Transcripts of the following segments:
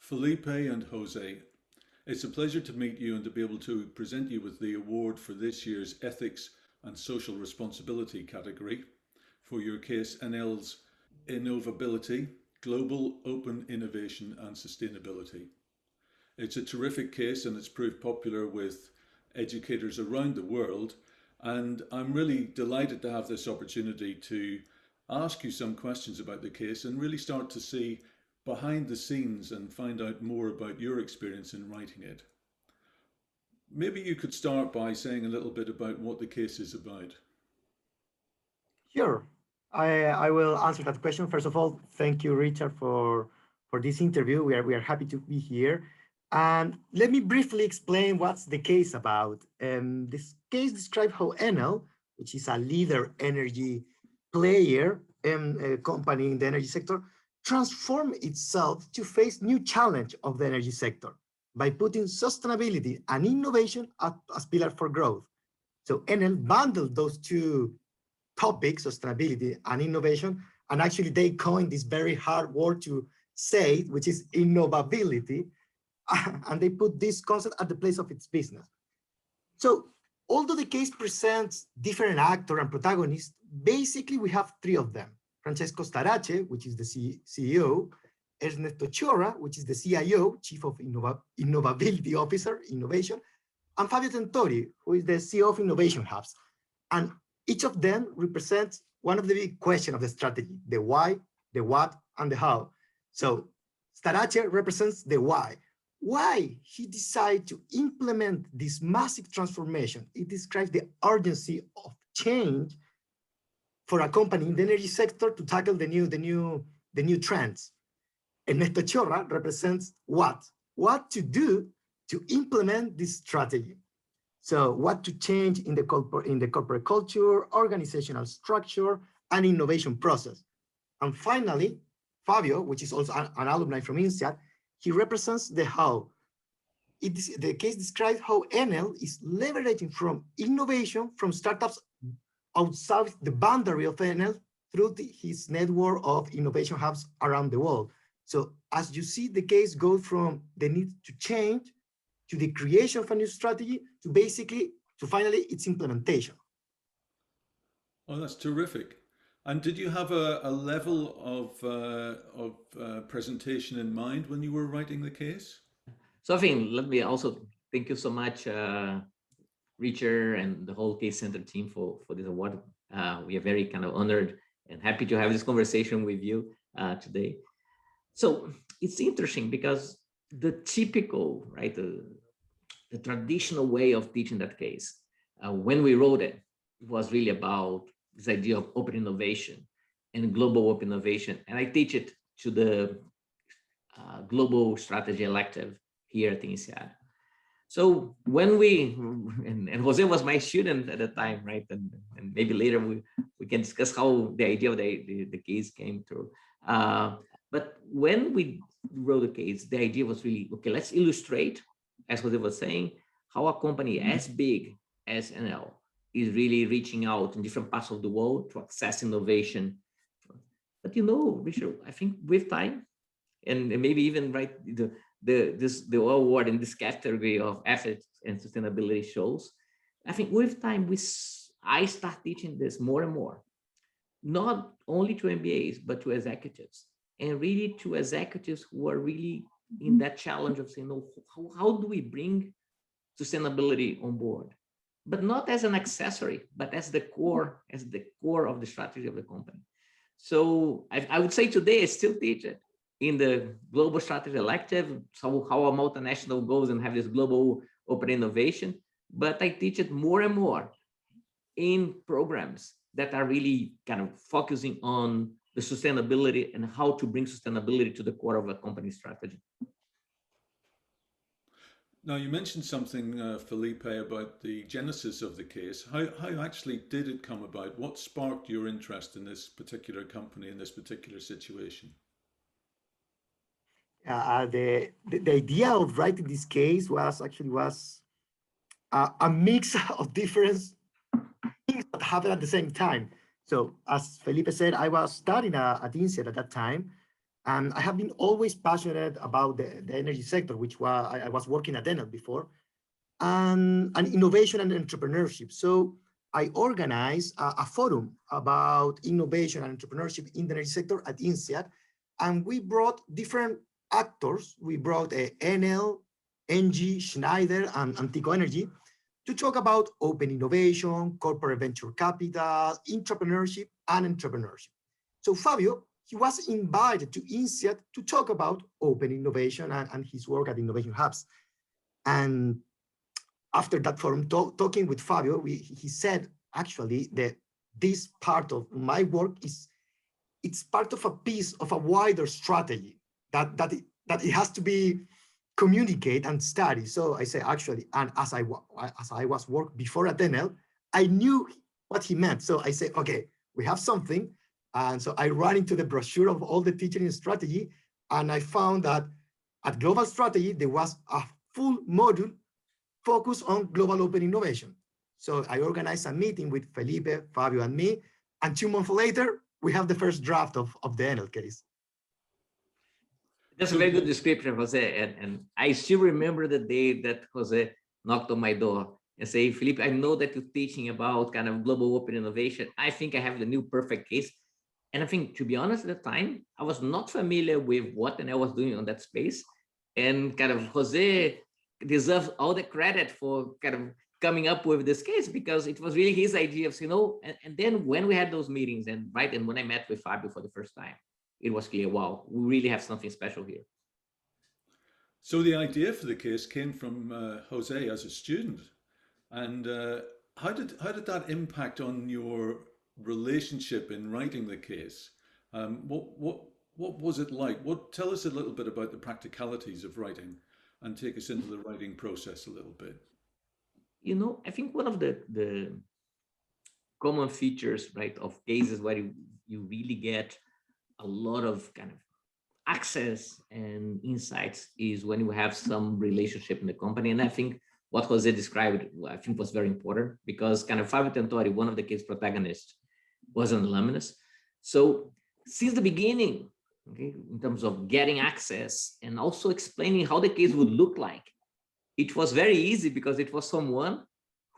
Felipe and Jose, it's a pleasure to meet you and to be able to present you with the award for this year's Ethics and Social Responsibility category for your case Enel's Innovability, Global Open Innovation and Sustainability. It's a terrific case and it's proved popular with educators around the world, and I'm really delighted to have this opportunity to ask you some questions about the case and really start to see behind the scenes and find out more about your experience in writing it. Maybe you could start by saying a little bit about what the case is about. Sure. I will answer that question. First of all, thank you, Richard, for this interview. We are happy to be here. And let me briefly explain what's the case about. This case describes how Enel, which is a leader energy player and a company in the energy sector, transform itself to face new challenge of the energy sector by putting sustainability and innovation as pillars for growth. So Enel bundled those two topics, sustainability and innovation, and actually they coined this very hard word to say, which is innovability, and they put this concept at the place of its business. So although the case presents different actors and protagonists, basically we have three of them. Francesco Starace, which is the CEO, Ernesto Chorra, which is the CIO, Chief of Innovability Officer, Innovation, and Fabio Tentori, who is the CEO of Innovation Hubs. And each of them represents one of the big questions of the strategy, the why, the what, and the how. So Starace represents the why. Why he decided to implement this massive transformation. It describes the urgency of change for a company in the energy sector to tackle the new trends. Ernesto Chorra represents what to do to implement this strategy. So what to change in the corporate culture, organizational structure, and innovation process. And finally, Fabio, which is also an alumni from INSEAD, he represents the how. The case describes how Enel is leveraging from innovation from startups outside the boundary of Enel through his network of innovation hubs around the world. So as you see, the case goes from the need to change to the creation of a new strategy to finally its implementation. Oh, that's terrific. And did you have a level of presentation in mind when you were writing the case? So I think, let me also thank you so much, Richard and the whole Case Center team for this award. We are very kind of honored and happy to have this conversation with you today. So it's interesting because the typical, right, the traditional way of teaching that case, when we wrote it, it was really about this idea of open innovation and global open innovation. And I teach it to the global strategy elective here at INSEAD. So when and Jose was my student at the time, right? And maybe later we can discuss how the idea of the case came through. But when we wrote the case, the idea was really, okay, let's illustrate, as Jose was saying, how a company as big as Enel is really reaching out in different parts of the world to access innovation. But you know, Richard, I think with time, and maybe even right, the award in this category of ethics and sustainability shows, I think with time I start teaching this more and more, not only to MBAs but to executives, and really to executives who are really in that challenge of saying, no, how do we bring sustainability on board, but not as an accessory, but as the core of the strategy of the company. So I would say today I still teach it in the global strategy elective, so how a multinational goes and have this global open innovation, but I teach it more and more in programs that are really kind of focusing on the sustainability and how to bring sustainability to the core of a company strategy. Now, you mentioned something, Felipe, about the genesis of the case. How actually did it come about? What sparked your interest in this particular company, in this particular situation? The idea of writing this case was a mix of different things that happened at the same time. So as Felipe said, I was studying at INSEAD at that time, And I have been always passionate about the energy sector, which I was working at Enel before, and innovation and entrepreneurship. So I organized a forum about innovation and entrepreneurship in the energy sector at INSEAD, and we brought different actors. We brought Enel, Engie, Schneider, and Antico Energy to talk about open innovation, corporate venture capital, entrepreneurship, and entrepreneurship. So Fabio, he was invited to INSEAD to talk about open innovation and his work at innovation hubs. And after that forum, talking with Fabio, he said actually that this part of my work it's part of a piece of a wider strategy that it has to be communicate and study. So I say actually, and as I was work before at Enel, I knew what he meant. So I say, okay, we have something. And so I ran into the brochure of all the teaching strategy, and I found that at Global Strategy, there was a full module focused on global open innovation. So I organized a meeting with Felipe, Fabio, and me, and 2 months later, we have the first draft of the Enel case. That's a very good description, Jose. And I still remember the day that Jose knocked on my door and say, Felipe, I know that you're teaching about kind of global open innovation. I think I have the new perfect case. And I think, to be honest, at the time, I was not familiar with what Enel was doing on that space. And kind of Jose deserves all the credit for kind of coming up with this case, because it was really his idea of, and then when we had those meetings and when I met with Fabio for the first time, it was clear, wow, we really have something special here. So the idea for the case came from Jose as a student. And how did that impact on your relationship in writing the case? What was it like? Tell us a little bit about the practicalities of writing, and take us into the writing process a little bit. I think one of the common features, right, of cases where you really get a lot of kind of access and insights is when you have some relationship in the company. And I think what Jose described, I think, was very important, because kind of Fabio Tentori, one of the case protagonists, was an alumnus. So since the beginning, okay, in terms of getting access and also explaining how the case would look like, it was very easy because it was someone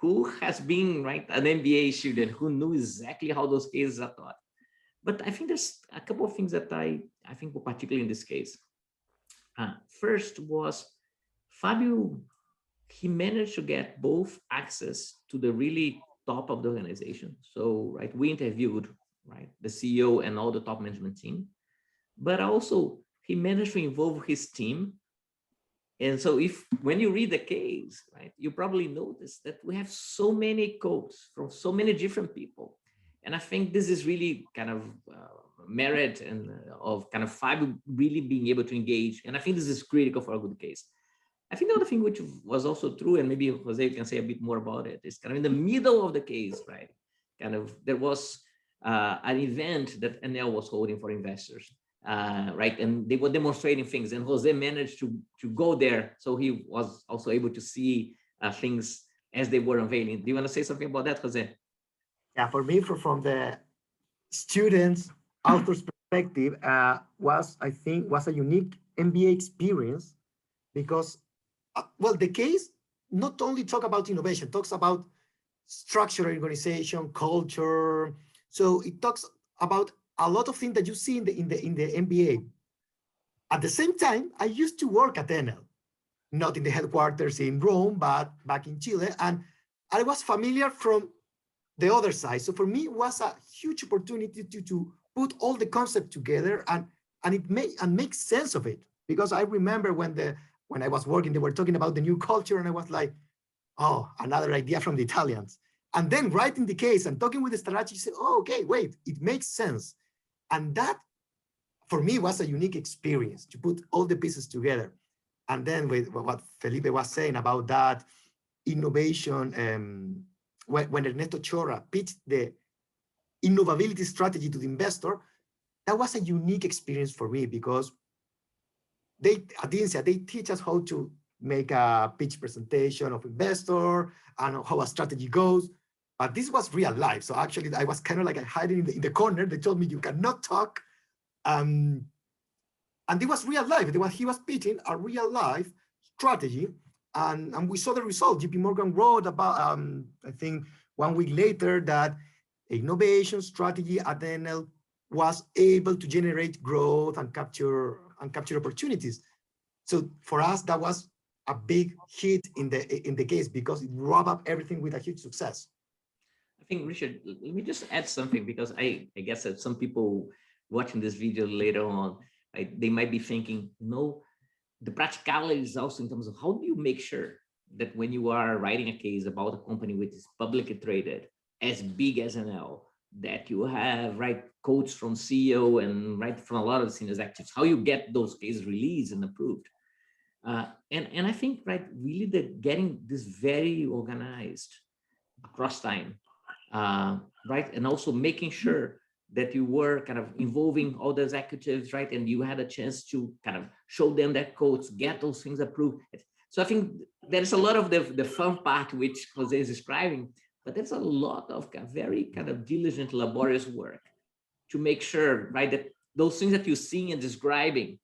who has been, right, an MBA student who knew exactly how those cases are taught. But I think there's a couple of things that I think were particularly in this case. First was Fabio, he managed to get both access to the really top of the organization. So, right, we interviewed, right, the CEO and all the top management team, but also he managed to involve his team. And so when you read the case, right, you probably notice that we have so many quotes from so many different people. And I think this is really kind of merit and of kind of Fabio really being able to engage. And I think this is critical for a good case. I think the other thing which was also true, and maybe Jose can say a bit more about it, is kind of in the middle of the case, right? Kind of there was an event that Enel was holding for investors, right? And they were demonstrating things, and Jose managed to go there, so he was also able to see things as they were unveiling. Do you want to say something about that, Jose? Yeah, for me, from the students' author's perspective, was a unique MBA experience, because, well, the case not only talk about innovation, talks about structure, organization, culture. So it talks about a lot of things that you see in the MBA. At the same time, I used to work at Enel, not in the headquarters in Rome, but back in Chile, and I was familiar from the other side. So for me, it was a huge opportunity to put all the concept together and make sense of it. Because I remember when I was working, they were talking about the new culture, and I was like, oh, another idea from the Italians. And then writing the case and talking with the strategist, say, oh, okay, wait, it makes sense. And that, for me, was a unique experience to put all the pieces together. And then with what Felipe was saying about that innovation, when Ernesto Chora pitched the Innovability strategy to the investor, that was a unique experience for me, because at INSEAD, they teach us how to make a pitch presentation of investor and how a strategy goes. But this was real life. So actually, I was kind of like hiding in the corner. They told me you cannot talk. And it was real life. What he was pitching a real life strategy. And we saw the result. JP Morgan wrote about, I think 1 week later, that innovation strategy at Enel was able to generate growth and capture opportunities. So for us, that was a big hit in the case because it wrapped up everything with a huge success. I think, Richard, let me just add something, because I guess that some people watching this video later on, they might be thinking, no, the practicality is also in terms of how do you make sure that when you are writing a case about a company which is publicly traded, as big as Enel, that you have quotes from CEO and from a lot of the senior executives, how you get those cases released and approved. And I think really getting this very organized across time, and also making sure that you were kind of involving all the executives, and you had a chance to kind of show them that quotes, get those things approved. So I think there's a lot of the fun part which Jose is describing, but there's a lot of very kind of diligent, laborious work to make sure, that those things that you're seeing and describing,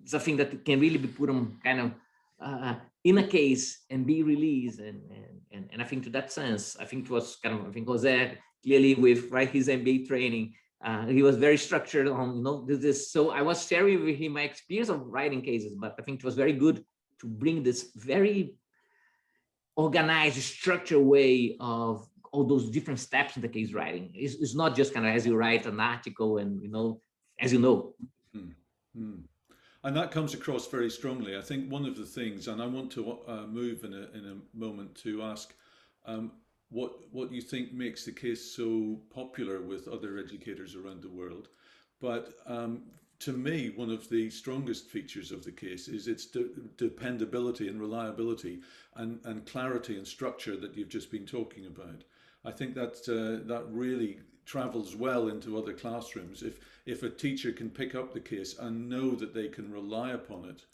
something that can really be put on kind of in a case and be released. And I think to that sense, I think it was kind of, I think Jose clearly with his MBA training, he was very structured on, this. So I was sharing with him my experience of writing cases, but I think it was very good to bring this very organized, structured way of all those different steps in the case writing. It's not just kind of as you write an article and, as you know. And that comes across very strongly. I think one of the things, and I want to move in a moment to ask what you think makes the case so popular with other educators around the world. But to me, one of the strongest features of the case is its dependability and reliability and clarity and structure that you've just been talking about. I think that really travels well into other classrooms. If a teacher can pick up the case and know that they can rely upon it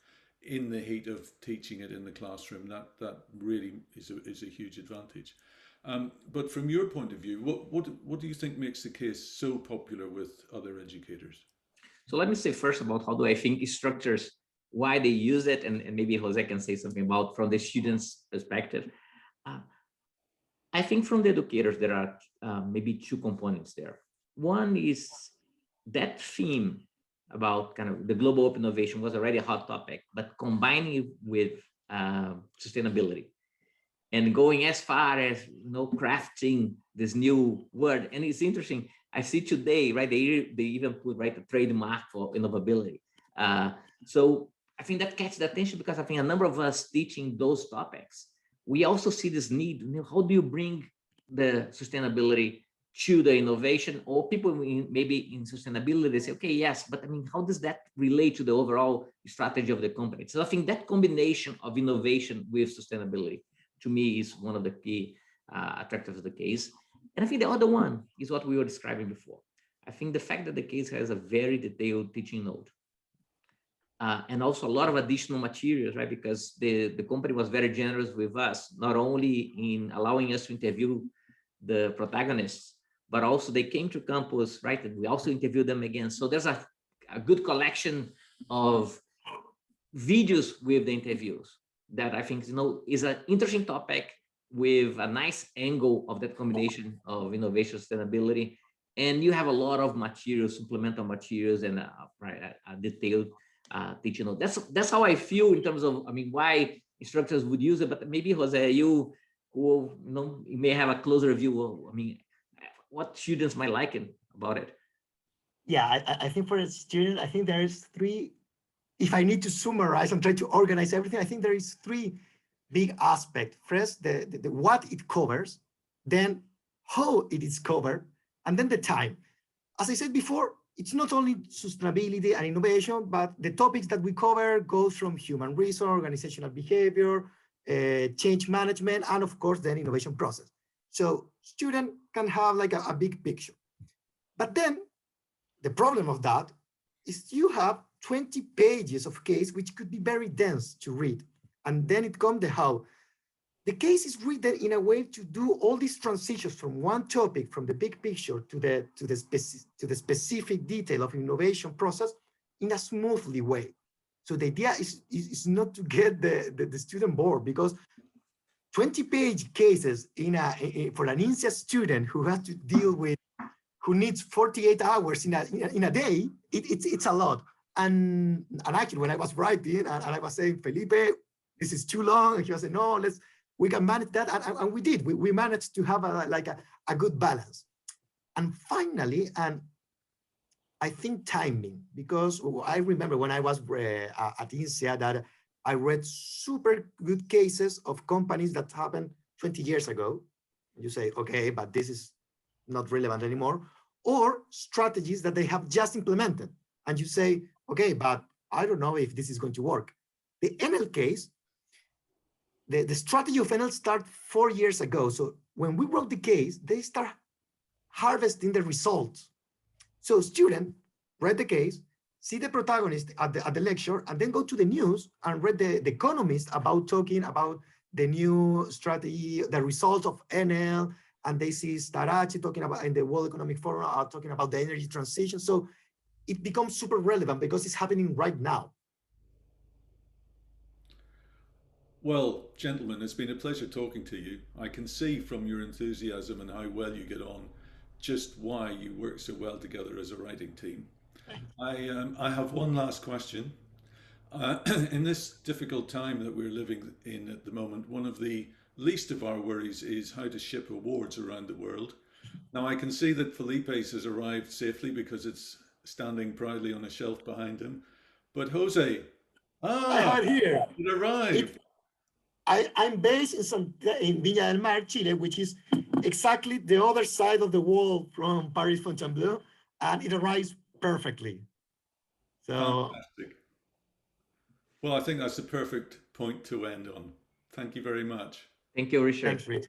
in the heat of teaching it in the classroom, that really is a huge advantage. But from your point of view, what do you think makes the case so popular with other educators? So let me say first about how do I think structures, why they use it, and maybe Jose can say something about from the student's perspective. I think from the educators, there are maybe two components there. One is that theme about kind of the global open innovation was already a hot topic, but combining it with sustainability and going as far as crafting this new word. And it's interesting. I see today, they even put a trademark for Innovability. So I think that catches the attention because I think a number of us teaching those topics, we also see this need. How do you bring the sustainability to the innovation? Or people maybe in sustainability, they say, okay, yes, but I mean, how does that relate to the overall strategy of the company? So I think that combination of innovation with sustainability, to me, is one of the key attractors of the case. And I think the other one is what we were describing before. I think the fact that the case has a very detailed teaching note, and also a lot of additional materials, because the company was very generous with us, not only in allowing us to interview the protagonists, but also they came to campus, and we also interviewed them again. So there's a good collection of videos with the interviews that I think is an interesting topic with a nice angle of that combination of innovation, sustainability, and you have a lot of materials, supplemental materials, and a detailed teaching note. That's how I feel in terms of, why instructors would use it. But maybe Jose, you may have a closer view of, what students might like about it. Yeah, I think for a student, I think there is three. If I need to summarize and try to organize everything, I think there is three big aspects. First, the what it covers, then how it is covered, and then the time. As I said before, it's not only sustainability and innovation, but the topics that we cover goes from human resource, organizational behavior, change management, and of course, the innovation process. So student can have a big picture. But then the problem of that is you have 20 pages of case, which could be very dense to read. And then it comes the how. The case is written in a way to do all these transitions from one topic, from the big picture to the specific detail of innovation process in a smoothly way. So the idea is not to get the student bored, because 20-page cases for an INSEAD student who has to deal with, who needs 48 hours in a day, it's a lot. And actually, when I was writing and I was saying, Felipe, this is too long, and he was saying, no, we can manage that, and we did. We managed to have a good balance. And finally, and I think timing, because I remember when I was at INSEAD that I read super good cases of companies that happened 20 years ago. You say, okay, but this is not relevant anymore. Or strategies that they have just implemented. And you say, okay, but I don't know if this is going to work. The Enel case, the strategy of Enel started 4 years ago. So when we wrote the case, they start harvesting the results. So student read the case, see the protagonist at the lecture, and then go to the news and read the Economist about talking about the new strategy, the results of Enel, and they see Starace talking about in the World Economic Forum talking about the energy transition. So it becomes super relevant because it's happening right now. Well, gentlemen, it's been a pleasure talking to you. I can see from your enthusiasm and how well you get on just why you work so well together as a writing team. I have one last question. In this difficult time that we're living in at the moment, one of the least of our worries is how to ship awards around the world. Now, I can see that Felipe's has arrived safely because it's standing proudly on a shelf behind him. But Jose, I have here. it arrived. I'm based in Viña del Mar, Chile, which is exactly the other side of the wall from Paris Fontainebleau, and it arrives perfectly. So, fantastic. Well, I think that's the perfect point to end on. Thank you very much. Thank you, Richard. thanks, Rich.